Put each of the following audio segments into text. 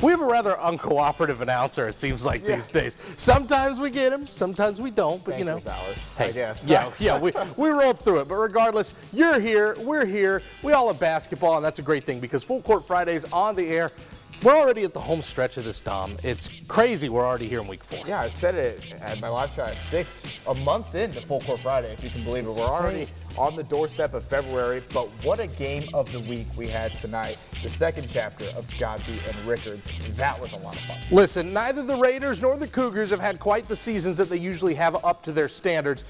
We have a rather uncooperative announcer, it seems like, these days. Sometimes we get him, sometimes we don't, but Hours, hey, I guess. Yeah, we rolled through it. But regardless, you're here, we're here, we all love basketball, and that's a great thing because Full Court Fridays on the air. We're already at the home stretch of this, Dom. It's crazy we're already here in week 4. Yeah, I said it at my live shot at 6, a month into Full Court Friday, if you can believe it. We're already on the doorstep of February, but what a game of the week we had tonight. The second chapter of Godby and Rickards. That was a lot of fun. Listen, neither the Raiders nor the Cougars have had quite the seasons that they usually have up to their standards,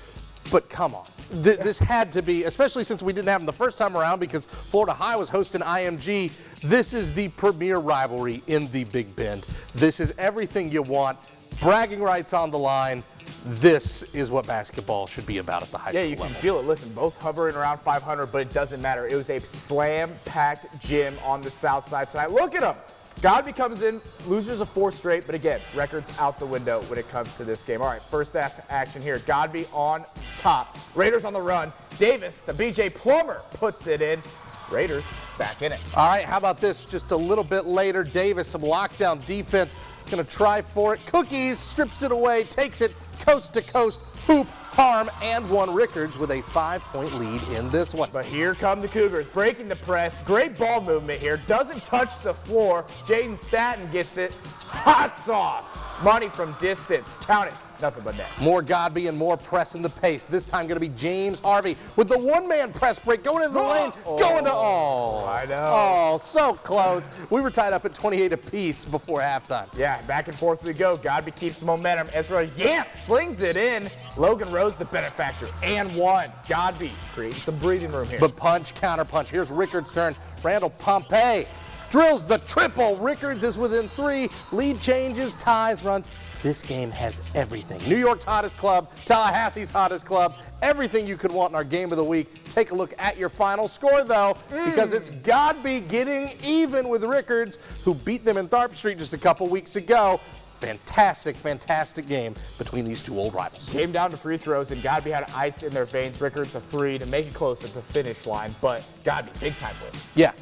but come on. This had to be, especially since we didn't have them the first time around because Florida High was hosting IMG. This is the premier rivalry in the Big Bend. This is everything you want. Bragging rights on the line. This is what basketball should be about at the high school level. Yeah, you can feel it. Listen, both hovering around 500, but it doesn't matter. It was a slam-packed gym on the south side tonight. Look at them. Godby comes in, losers of 4 straight, but again, records out the window when it comes to this game. All right, first half action here. Godby on top. Raiders on the run. Davis, the BJ Plummer, puts it in. Raiders back in it. All right, how about this? Just a little bit later, Davis, some lockdown defense. Going to try for it. Cookies strips it away, takes it coast to coast. Hoop, harm, and one. Rickards with a 5-point lead in this one. But here come the Cougars, breaking the press. Great ball movement here. Doesn't touch the floor. Jaden Staten gets it. Hot sauce. Money from distance. Count it. Nothing but net. More Godby and more press in the pace. This time going to be James Harvey with the one-man press break going into the lane, going to I know. Oh, so close. We were tied up at 28 apiece before halftime. Yeah, back and forth we go. Godby keeps momentum. Ezra Yant slings it in. Logan Rose, the benefactor, and one. Godby creating some breathing room here. But punch, counter punch. Here's Rickards' turn. Randall Pompey drills the triple. Rickards is within 3. Lead changes, ties, runs. This game has everything. New York's hottest club, Tallahassee's hottest club, everything you could want in our game of the week. Take a look at your final score, though, because it's Godby getting even with Rickards, who beat them in Tharp Street just a couple weeks ago. Fantastic, fantastic game between these two old rivals. Came down to free throws, and Godby had ice in their veins. Rickards a 3 to make it close at the finish line, but Godby, big-time win. Yeah.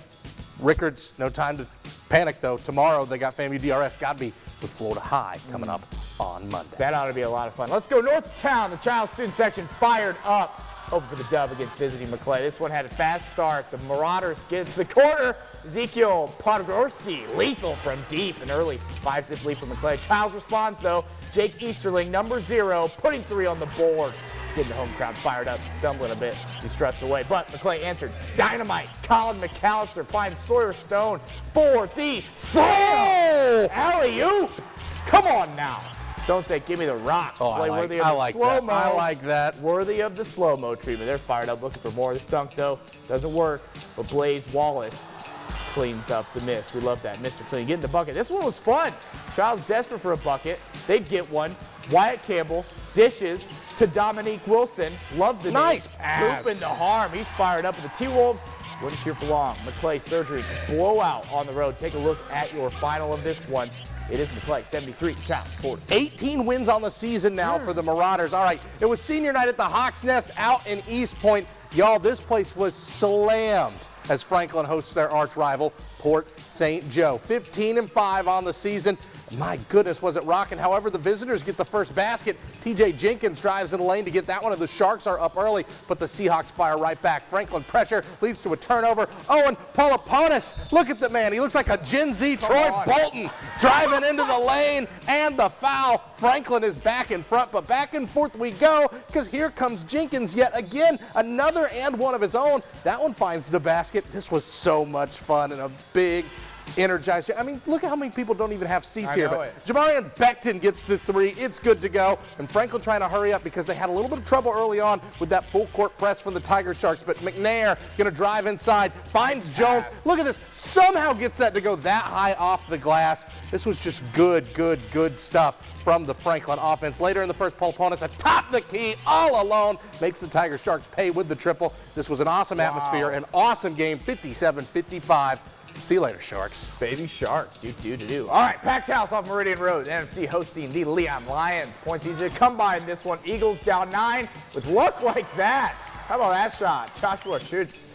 Rickards, no time to panic, though. Tomorrow, they got FAMU DRS. Godby with Florida High coming up on Monday. That ought to be a lot of fun. Let's go north of town. The Chiles student section fired up. Hoping for the dub against visiting Maclay. This one had a fast start. The Marauders get to the corner. Ezekiel Podgorski, lethal from deep. An early 5-zip lead for Maclay. Chiles responds, though. Jake Easterling, number 0, putting 3 on the board. Getting the home crowd fired up, stumbling a bit as he struts away. But Maclay answered. Dynamite. Colin McAllister finds Sawyer Stone for the slam. Alley-oop. Come on now. Stone said, give me the rock. Oh, I like that. I like that. Worthy of the slow-mo treatment. They're fired up, looking for more. This dunk, though, doesn't work. But Blaze Wallace cleans up the miss. We love that. Mr. Clean getting the bucket. This one was fun. Chiles desperate for a bucket. They get one. Wyatt Campbell dishes to Dominic Wilson. Love the nice pass. Hoop into harm. He's fired up. And the T-Wolves wouldn't cheer for long. Maclay surgery blowout on the road. Take a look at your final of this one. It is Maclay 73, Chiles 40. 18 wins on the season now for the Marauders. All right, it was senior night at the Hawks Nest out in East Point. Y'all, this place was slammed as Franklin hosts their arch rival, Port St. Joe. 15-5 on the season. My goodness, was it rocking. However, the visitors get the first basket. TJ Jenkins drives in the lane to get that one, and the Sharks are up early, but the Seahawks fire right back. Franklin pressure leads to a turnover. Owen Poloponis, look at the man. He looks like a Gen Z Troy Bolton driving into the lane, and the foul. Franklin is back in front, but back and forth we go, because here comes Jenkins yet again. Another and one of his own. That one finds the basket. This was so much fun and a big energized. I mean, look at how many people don't even have seats here. But Jamarian Beckton gets the 3. It's good to go. And Franklin trying to hurry up because they had a little bit of trouble early on with that full court press from the Tiger Sharks. But McNair going to drive inside, finds Jones. Look at this. Somehow gets that to go that high off the glass. This was just good stuff from the Franklin offense. Later in the first, Poloponis atop the key all alone makes the Tiger Sharks pay with the triple. This was an awesome atmosphere, an awesome game, 57-55. See you later, Sharks. Baby Shark. Do. All right, packed house off Meridian Road. NFC hosting the Leon Lions. Points easy to come by in this one. Eagles down 9 with luck like that. How about that shot? Joshua shoots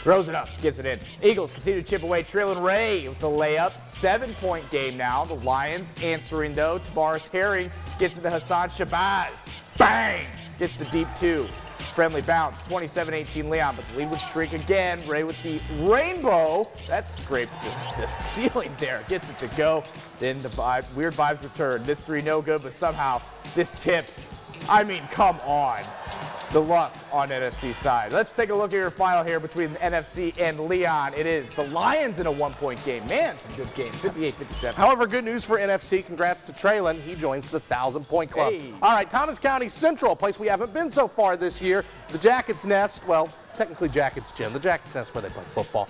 Throws it up, gets it in. Eagles continue to chip away, trailing Ray with the layup. 7-point game now. The Lions answering though. Tavares Herring gets it to Hassan Shabazz. Bang! Gets the deep 2. Friendly bounce, 27-18 Leon, but the lead would shrink again. Ray with the rainbow. That scraped the ceiling there. Gets it to go. Then the weird vibes return. This 3 no good, but somehow this tip, I mean, come on. The luck on NFC side. Let's take a look at your final here between NFC and Leon. It is the Lions in a 1-point game. Man, some good games, 58-57. However, good news for NFC. Congrats to Traylon. He joins the 1,000-point club. Hey. All right, Thomas County Central, a place we haven't been so far this year. The Jackets Nest, well, technically Jackets Gym. The Jackets Nest where they play football.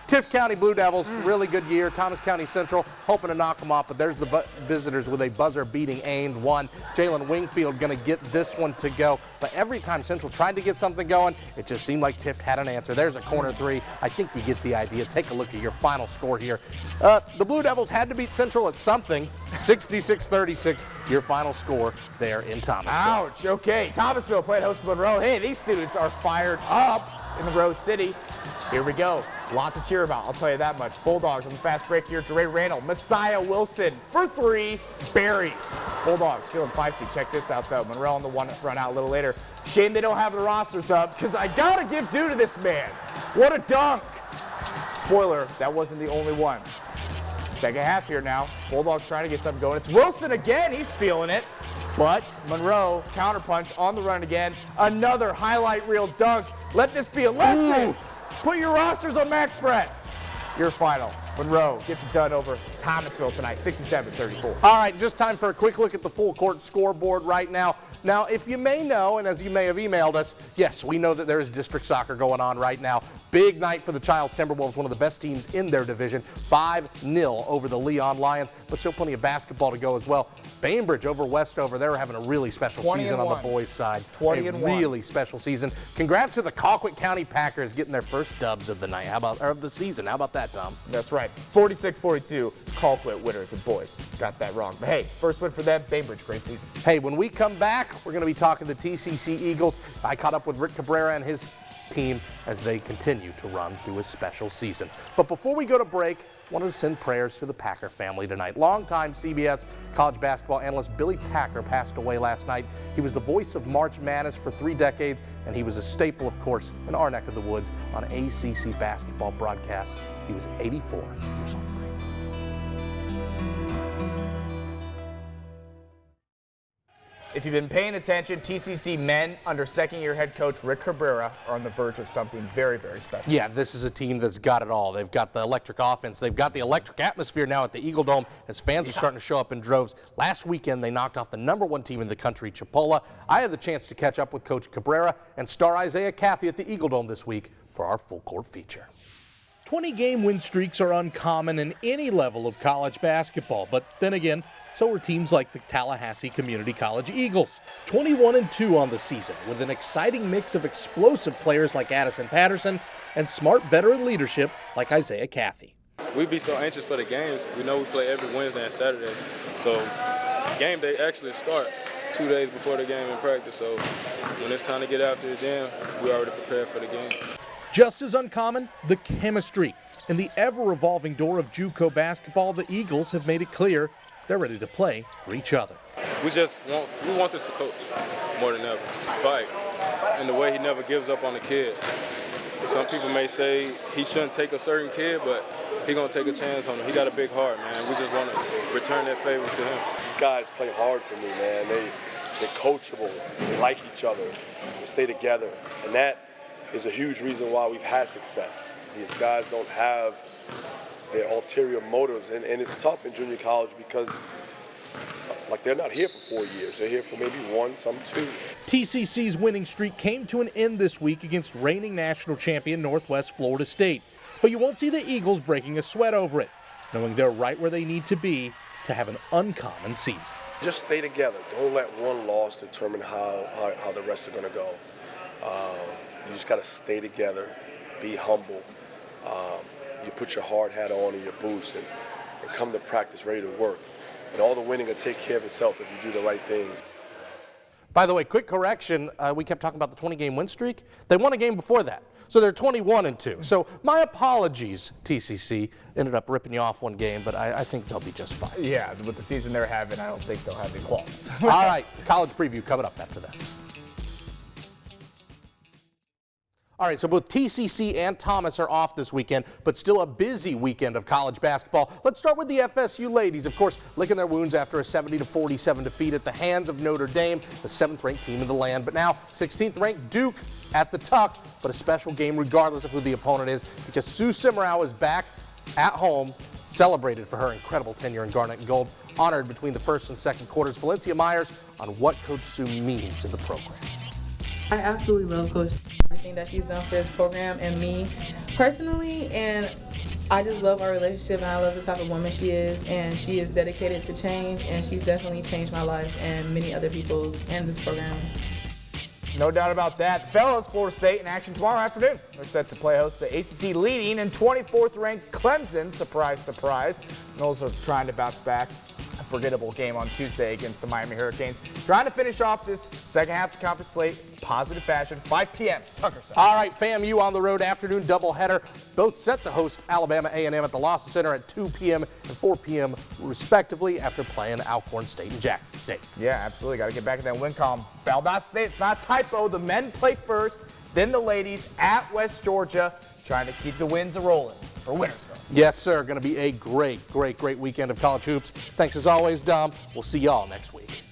Tift County Blue Devils, really good year. Thomas County Central hoping to knock them off, but there's the visitors with a buzzer-beating aimed one. Jalen Wingfield going to get this one to go. But every time Central tried to get something going, it just seemed like Tift had an answer. There's a corner 3. I think you get the idea. Take a look at your final score here. The Blue Devils had to beat Central at something. 66-36, your final score there in Thomasville. Ouch, okay. Thomasville played host to Monroe. Hey, these students are fired up in the Rose City. Here we go. A lot to cheer about, I'll tell you that much. Bulldogs on the fast break here. DeRay Randall, Messiah Wilson for 3. Berries. Bulldogs feeling feisty. Check this out, though. Monroe on the one run out a little later. Shame they don't have the rosters up, because I got to give due to this man. What a dunk. Spoiler, that wasn't the only one. Second half here now. Bulldogs trying to get something going. It's Wilson again. He's feeling it. But Monroe, counterpunch on the run again. Another highlight reel dunk. Let this be a lesson. Oof. Put your rosters on max preps. Your final. Monroe gets it done over Thomasville tonight, 67-34. All right, just time for a quick look at the full court scoreboard right now. Now, if you may know, and as you may have emailed us, yes, we know that there is district soccer going on right now. Big night for the Chiles Timberwolves, one of the best teams in their division. 5-0 over the Leon Lions, but still plenty of basketball to go as well. Bainbridge over Westover, they're having a really special season on the boys' side. 20-1. Really special season. Congrats to the Colquitt County Packers getting their first dubs of the night. Or of the season. How about that, Tom? That's right. 46-42, Colquitt winners of boys. Got that wrong. But hey, first win for them, Bainbridge, great season. Hey, when we come back, we're going to be talking to TCC Eagles. I caught up with Rick Cabrera and his team as they continue to run through a special season. But before we go to break, I wanted to send prayers to the Packer family tonight. Longtime CBS college basketball analyst Billy Packer passed away last night. He was the voice of March Madness for 3 decades, and he was a staple, of course, in our neck of the woods on ACC basketball broadcasts. He was 84 years old. If you've been paying attention, TCC men under second-year head coach Rick Cabrera are on the verge of something very, very special. Yeah, this is a team that's got it all. They've got the electric offense. They've got the electric atmosphere now at the Eagle Dome as fans are starting to show up in droves. Last weekend, they knocked off the #1 team in the country, Chipola. I had the chance to catch up with Coach Cabrera and star Isaiah Cathy at the Eagle Dome this week for our full court feature. 20-game win streaks are uncommon in any level of college basketball, but then again, so are teams like the Tallahassee Community College Eagles. 21-2 on the season, with an exciting mix of explosive players like Addison Patterson and smart veteran leadership like Isaiah Cathy. We'd be so anxious for the games. We know we play every Wednesday and Saturday. So game day actually starts 2 days before the game in practice. So when it's time to get after the gym, we're already prepared for the game. Just as uncommon, the chemistry. In the ever-revolving door of JUCO basketball, the Eagles have made it clear they're ready to play for each other. We want this for Coach more than ever. Fight. And the way he never gives up on the kid. Some people may say he shouldn't take a certain kid, but he's going to take a chance on him. He got a big heart, man. We just want to return that favor to him. These guys play hard for me, man. They're coachable. They like each other. They stay together. And that is a huge reason why we've had success. These guys don't have their ulterior motives, and it's tough in junior college because like they're not here for 4 years. They're here for maybe 1, some 2. TCC's winning streak came to an end this week against reigning national champion Northwest Florida State. But you won't see the Eagles breaking a sweat over it, knowing they're right where they need to be to have an uncommon season. Just stay together. Don't let one loss determine how the rest are going to go. You just got to stay together, be humble. You put your hard hat on and your boots and come to practice ready to work. And all the winning will take care of itself if you do the right things. By the way, quick correction, we kept talking about the 20-game win streak. They won a game before that, so they're 21-2. So my apologies, TCC. Ended up ripping you off one game, but I think they'll be just fine. Yeah, with the season they're having, I don't think they'll have any qualms. All right, college preview coming up after this. All right, so both TCC and Thomas are off this weekend, but still a busy weekend of college basketball. Let's start with the FSU ladies, of course, licking their wounds after a 70-47 defeat at the hands of Notre Dame, the 7th-ranked team in the land. But now 16th-ranked Duke at the Tuck, but a special game regardless of who the opponent is, because Sue Simmerow is back at home, celebrated for her incredible tenure in Garnet and Gold, honored between the first and second quarters. Valencia Myers on what Coach Sue means to the program. I absolutely love Coach. Everything that she's done for this program and me personally, and I just love our relationship, and I love the type of woman she is, and she is dedicated to change, and she's definitely changed my life and many other people's in this program. No doubt about that. Fellas, Florida State in action tomorrow afternoon. They're set to play host to ACC leading and 24th-ranked Clemson. Surprise, surprise. Knowles are trying to bounce back. A forgettable game on Tuesday against the Miami Hurricanes. Trying to finish off this second half of the conference slate, positive fashion, 5 p.m. Tucker Center. All right, FAMU on the road afternoon doubleheader. Both set to host Alabama A&M at the Lawson Center at 2 p.m. and 4 p.m. respectively after playing Alcorn State and Jackson State. Yeah, absolutely. Got to get back in that win column. Valdosta State, it's not a typo. The men play first, then the ladies at West Georgia, trying to keep the wins a-rolling for Wintersville. Yes, sir. Going to be a great weekend of college hoops. Thanks as always, Dom. We'll see y'all next week.